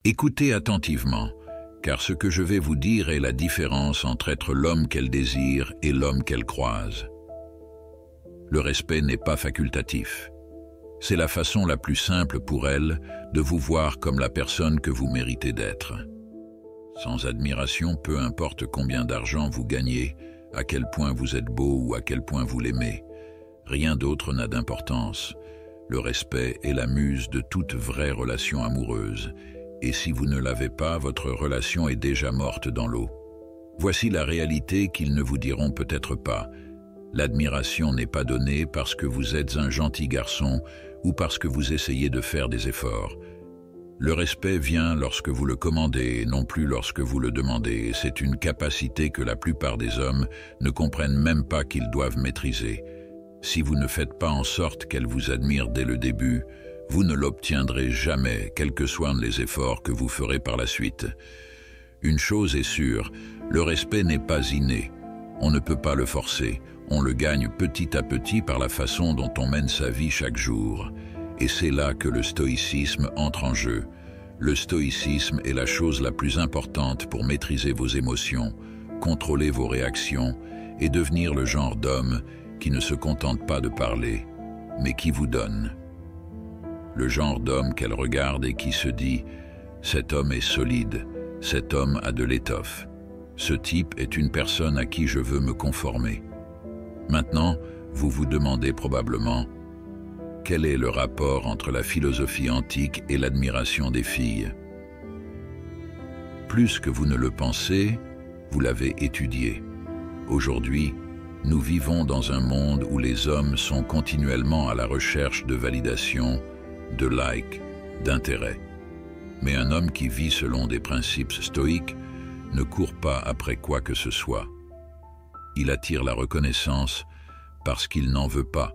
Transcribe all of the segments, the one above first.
Écoutez attentivement, car ce que je vais vous dire est la différence entre être l'homme qu'elle désire et l'homme qu'elle croise. Le respect n'est pas facultatif. C'est la façon la plus simple pour elle de vous voir comme la personne que vous méritez d'être. Sans admiration, peu importe combien d'argent vous gagnez, à quel point vous êtes beau ou à quel point vous l'aimez, rien d'autre n'a d'importance. Le respect est la muse de toute vraie relation amoureuse, et si vous ne l'avez pas, votre relation est déjà morte dans l'eau. Voici la réalité qu'ils ne vous diront peut-être pas. L'admiration n'est pas donnée parce que vous êtes un gentil garçon ou parce que vous essayez de faire des efforts. Le respect vient lorsque vous le commandez et non plus lorsque vous le demandez. C'est une capacité que la plupart des hommes ne comprennent même pas qu'ils doivent maîtriser. Si vous ne faites pas en sorte qu'elle vous admire dès le début, vous ne l'obtiendrez jamais, quels que soient les efforts que vous ferez par la suite. Une chose est sûre, le respect n'est pas inné. On ne peut pas le forcer, on le gagne petit à petit par la façon dont on mène sa vie chaque jour. Et c'est là que le stoïcisme entre en jeu. Le stoïcisme est la chose la plus importante pour maîtriser vos émotions, contrôler vos réactions et devenir le genre d'homme qui ne se contente pas de parler, mais qui vous donne. Le genre d'homme qu'elle regarde et qui se dit « Cet homme est solide, cet homme a de l'étoffe. Ce type est une personne à qui je veux me conformer. » Maintenant, vous vous demandez probablement quel est le rapport entre la philosophie antique et l'admiration des filles. Plus que vous ne le pensez, vous l'avez étudié. Aujourd'hui, nous vivons dans un monde où les hommes sont continuellement à la recherche de validation, de likes, d'intérêt. Mais un homme qui vit selon des principes stoïques ne court pas après quoi que ce soit. Il attire la reconnaissance parce qu'il n'en veut pas.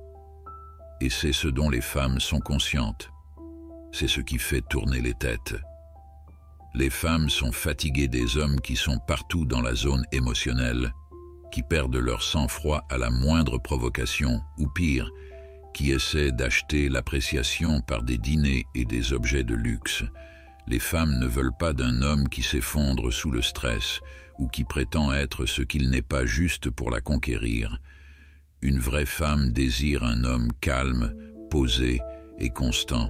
Et c'est ce dont les femmes sont conscientes. C'est ce qui fait tourner les têtes. Les femmes sont fatiguées des hommes qui sont partout dans la zone émotionnelle, qui perdent leur sang-froid à la moindre provocation, ou pire, qui essaient d'acheter l'appréciation par des dîners et des objets de luxe. Les femmes ne veulent pas d'un homme qui s'effondre sous le stress ou qui prétend être ce qu'il n'est pas juste pour la conquérir. Une vraie femme désire un homme calme, posé et constant,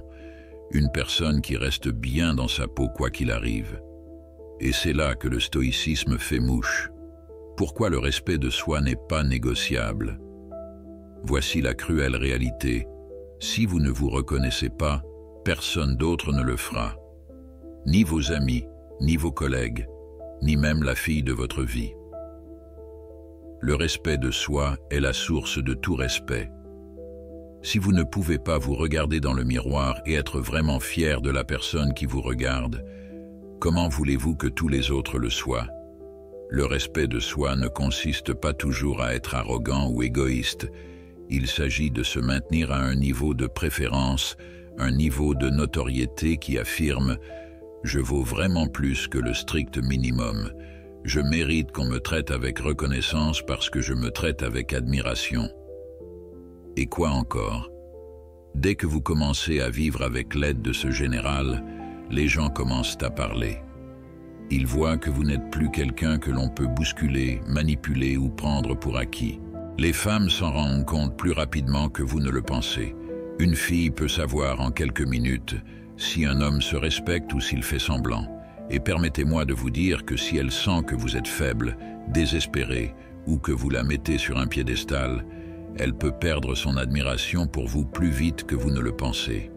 une personne qui reste bien dans sa peau quoi qu'il arrive. Et c'est là que le stoïcisme fait mouche. Pourquoi le respect de soi n'est pas négociable? Voici la cruelle réalité. Si vous ne vous reconnaissez pas, personne d'autre ne le fera. Ni vos amis, ni vos collègues, ni même la fille de votre vie. Le respect de soi est la source de tout respect. Si vous ne pouvez pas vous regarder dans le miroir et être vraiment fier de la personne qui vous regarde, comment voulez-vous que tous les autres le soient? Le respect de soi ne consiste pas toujours à être arrogant ou égoïste. Il s'agit de se maintenir à un niveau de préférence, un niveau de notoriété qui affirme « Je vaux vraiment plus que le strict minimum. Je mérite qu'on me traite avec reconnaissance parce que je me traite avec admiration. » Et quoi encore? Dès que vous commencez à vivre avec l'aide de ce général, les gens commencent à parler. Ils voient que vous n'êtes plus quelqu'un que l'on peut bousculer, manipuler ou prendre pour acquis. Les femmes s'en rendent compte plus rapidement que vous ne le pensez. Une fille peut savoir en quelques minutes si un homme se respecte ou s'il fait semblant. Et permettez-moi de vous dire que si elle sent que vous êtes faible, désespéré ou que vous la mettez sur un piédestal, elle peut perdre son admiration pour vous plus vite que vous ne le pensez.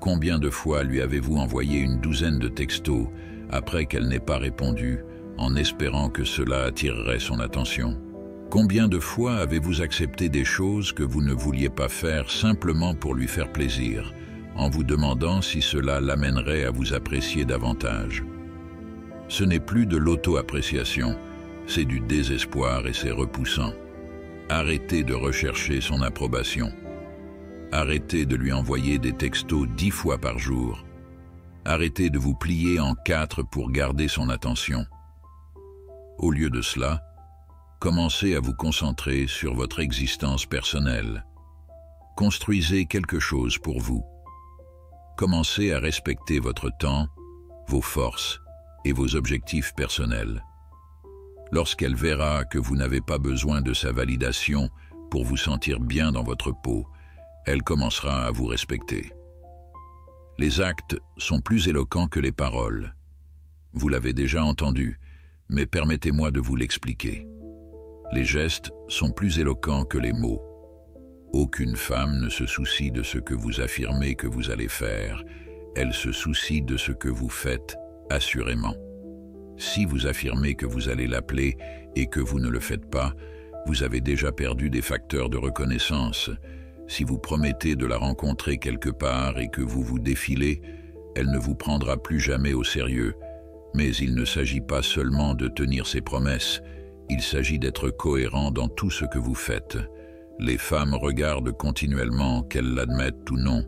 Combien de fois lui avez-vous envoyé une douzaine de textos après qu'elle n'ait pas répondu, en espérant que cela attirerait son attention? Combien de fois avez-vous accepté des choses que vous ne vouliez pas faire simplement pour lui faire plaisir, en vous demandant si cela l'amènerait à vous apprécier davantage? Ce n'est plus de l'auto-appréciation, c'est du désespoir et c'est repoussant. Arrêtez de rechercher son approbation. Arrêtez de lui envoyer des textos 10 fois par jour. Arrêtez de vous plier en 4 pour garder son attention. Au lieu de cela, commencez à vous concentrer sur votre existence personnelle. Construisez quelque chose pour vous. Commencez à respecter votre temps, vos forces et vos objectifs personnels. Lorsqu'elle verra que vous n'avez pas besoin de sa validation pour vous sentir bien dans votre peau, elle commencera à vous respecter. Les actes sont plus éloquents que les paroles. Vous l'avez déjà entendu, mais permettez-moi de vous l'expliquer. Les gestes sont plus éloquents que les mots. Aucune femme ne se soucie de ce que vous affirmez que vous allez faire, elle se soucie de ce que vous faites, assurément. Si vous affirmez que vous allez l'appeler et que vous ne le faites pas, vous avez déjà perdu des facteurs de reconnaissance. Si vous promettez de la rencontrer quelque part et que vous vous défilez, elle ne vous prendra plus jamais au sérieux. Mais il ne s'agit pas seulement de tenir ses promesses, il s'agit d'être cohérent dans tout ce que vous faites. Les femmes regardent continuellement, qu'elles l'admettent ou non.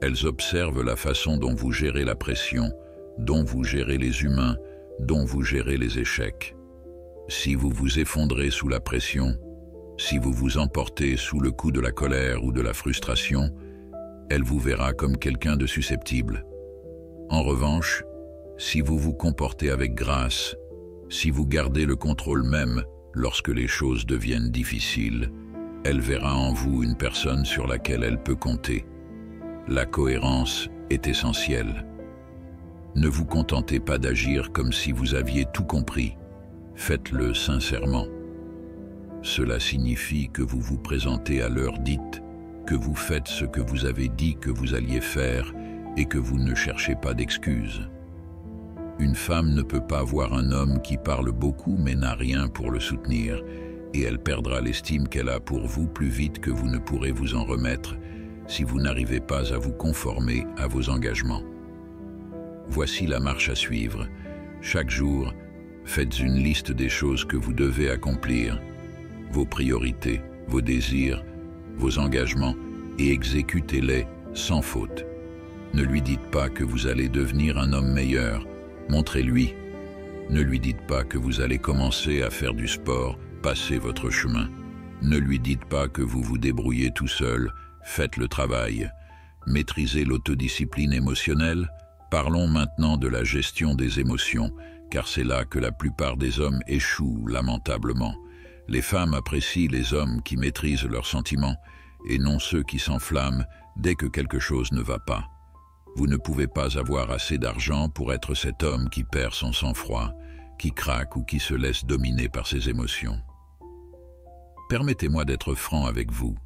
Elles observent la façon dont vous gérez la pression, dont vous gérez les humains, dont vous gérez les échecs. Si vous vous effondrez sous la pression, si vous vous emportez sous le coup de la colère ou de la frustration, elle vous verra comme quelqu'un de susceptible. En revanche, si vous vous comportez avec grâce, si vous gardez le contrôle même lorsque les choses deviennent difficiles, elle verra en vous une personne sur laquelle elle peut compter. La cohérence est essentielle. Ne vous contentez pas d'agir comme si vous aviez tout compris. Faites-le sincèrement. Cela signifie que vous vous présentez à l'heure dite, que vous faites ce que vous avez dit que vous alliez faire et que vous ne cherchez pas d'excuses. Une femme ne peut pas voir un homme qui parle beaucoup mais n'a rien pour le soutenir, et elle perdra l'estime qu'elle a pour vous plus vite que vous ne pourrez vous en remettre si vous n'arrivez pas à vous conformer à vos engagements. Voici la marche à suivre. Chaque jour, faites une liste des choses que vous devez accomplir, vos priorités, vos désirs, vos engagements, et exécutez-les sans faute. Ne lui dites pas que vous allez devenir un homme meilleur, montrez-lui. Ne lui dites pas que vous allez commencer à faire du sport, passez votre chemin. Ne lui dites pas que vous vous débrouillez tout seul, faites le travail. Maîtrisez l'autodiscipline émotionnelle. Parlons maintenant de la gestion des émotions, car c'est là que la plupart des hommes échouent lamentablement. Les femmes apprécient les hommes qui maîtrisent leurs sentiments, et non ceux qui s'enflamment dès que quelque chose ne va pas. Vous ne pouvez pas avoir assez d'argent pour être cet homme qui perd son sang-froid, qui craque ou qui se laisse dominer par ses émotions. Permettez-moi d'être franc avec vous.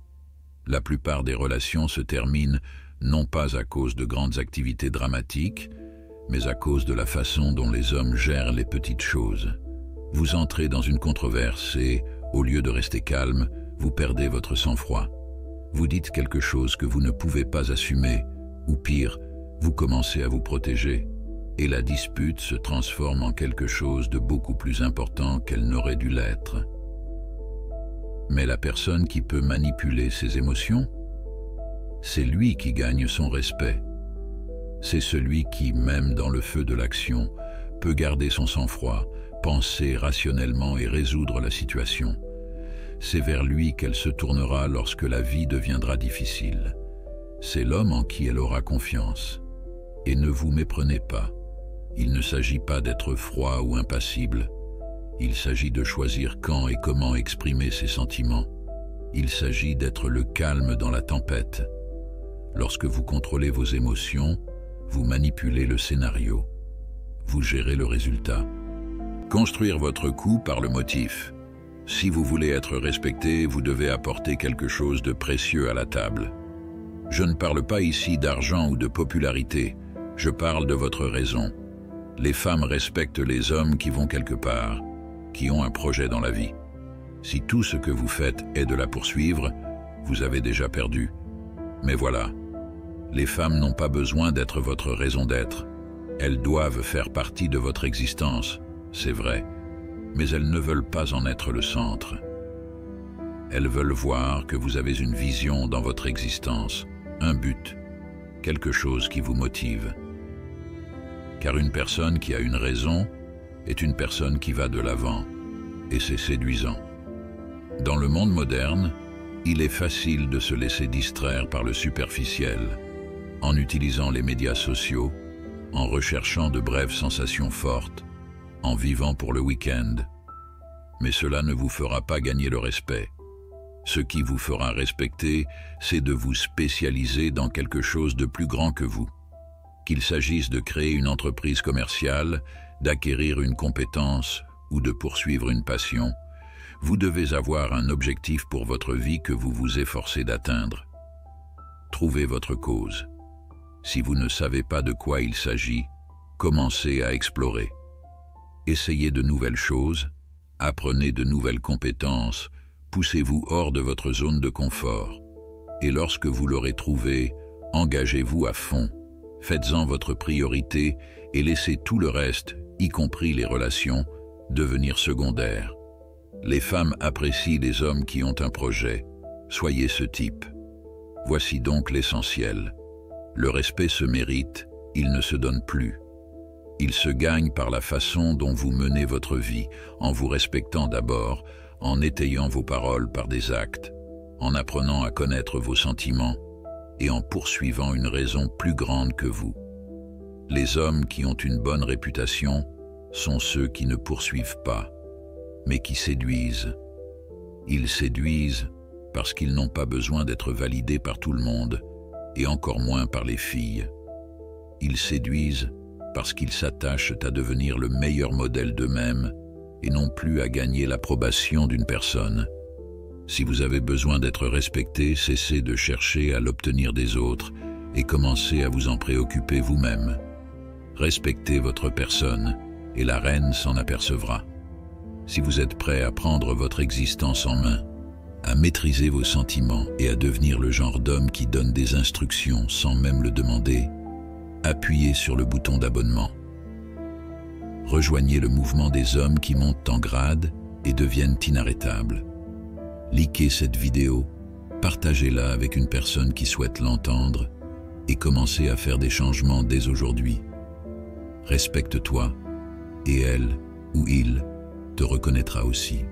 La plupart des relations se terminent non pas à cause de grandes activités dramatiques, mais à cause de la façon dont les hommes gèrent les petites choses. Vous entrez dans une controverse et, au lieu de rester calme, vous perdez votre sang-froid. Vous dites quelque chose que vous ne pouvez pas assumer, ou pire, vous commencez à vous protéger, et la dispute se transforme en quelque chose de beaucoup plus important qu'elle n'aurait dû l'être. Mais la personne qui peut manipuler ses émotions, c'est lui qui gagne son respect. C'est celui qui, même dans le feu de l'action, peut garder son sang-froid, penser rationnellement et résoudre la situation. C'est vers lui qu'elle se tournera lorsque la vie deviendra difficile. C'est l'homme en qui elle aura confiance. Et ne vous méprenez pas. Il ne s'agit pas d'être froid ou impassible. Il s'agit de choisir quand et comment exprimer ses sentiments. Il s'agit d'être le calme dans la tempête. Lorsque vous contrôlez vos émotions, vous manipulez le scénario. Vous gérez le résultat. Construire votre coup par le motif. Si vous voulez être respecté, vous devez apporter quelque chose de précieux à la table. Je ne parle pas ici d'argent ou de popularité, je parle de votre raison. Les femmes respectent les hommes qui vont quelque part, qui ont un projet dans la vie. Si tout ce que vous faites est de la poursuivre, vous avez déjà perdu. Mais voilà, les femmes n'ont pas besoin d'être votre raison d'être. Elles doivent faire partie de votre existence, c'est vrai, mais elles ne veulent pas en être le centre. Elles veulent voir que vous avez une vision dans votre existence, un but, quelque chose qui vous motive. Car une personne qui a une raison est une personne qui va de l'avant, et c'est séduisant. Dans le monde moderne, il est facile de se laisser distraire par le superficiel, en utilisant les médias sociaux, en recherchant de brèves sensations fortes, en vivant pour le week-end. Mais cela ne vous fera pas gagner le respect. Ce qui vous fera respecter, c'est de vous spécialiser dans quelque chose de plus grand que vous. Qu'il s'agisse de créer une entreprise commerciale, d'acquérir une compétence ou de poursuivre une passion, vous devez avoir un objectif pour votre vie que vous vous efforcez d'atteindre. Trouvez votre cause. Si vous ne savez pas de quoi il s'agit, commencez à explorer. Essayez de nouvelles choses, apprenez de nouvelles compétences, poussez-vous hors de votre zone de confort. Et lorsque vous l'aurez trouvé, engagez-vous à fond. Faites-en votre priorité et laissez tout le reste, y compris les relations, devenir secondaires. Les femmes apprécient les hommes qui ont un projet. Soyez ce type. Voici donc l'essentiel. Le respect se mérite, il ne se donne plus. Il se gagne par la façon dont vous menez votre vie, en vous respectant d'abord, en étayant vos paroles par des actes, en apprenant à connaître vos sentiments et en poursuivant une raison plus grande que vous. Les hommes qui ont une bonne réputation sont ceux qui ne poursuivent pas, mais qui séduisent. Ils séduisent parce qu'ils n'ont pas besoin d'être validés par tout le monde, et encore moins par les filles. Ils séduisent parce qu'ils s'attachent à devenir le meilleur modèle d'eux-mêmes et non plus à gagner l'approbation d'une personne. Si vous avez besoin d'être respecté, cessez de chercher à l'obtenir des autres et commencez à vous en préoccuper vous-même. Respectez votre personne et la reine s'en apercevra. Si vous êtes prêt à prendre votre existence en main, à maîtriser vos sentiments et à devenir le genre d'homme qui donne des instructions sans même le demander, appuyez sur le bouton d'abonnement. Rejoignez le mouvement des hommes qui montent en grade et deviennent inarrêtables. Likez cette vidéo, partagez-la avec une personne qui souhaite l'entendre et commencez à faire des changements dès aujourd'hui. Respecte-toi et elle ou il te reconnaîtra aussi.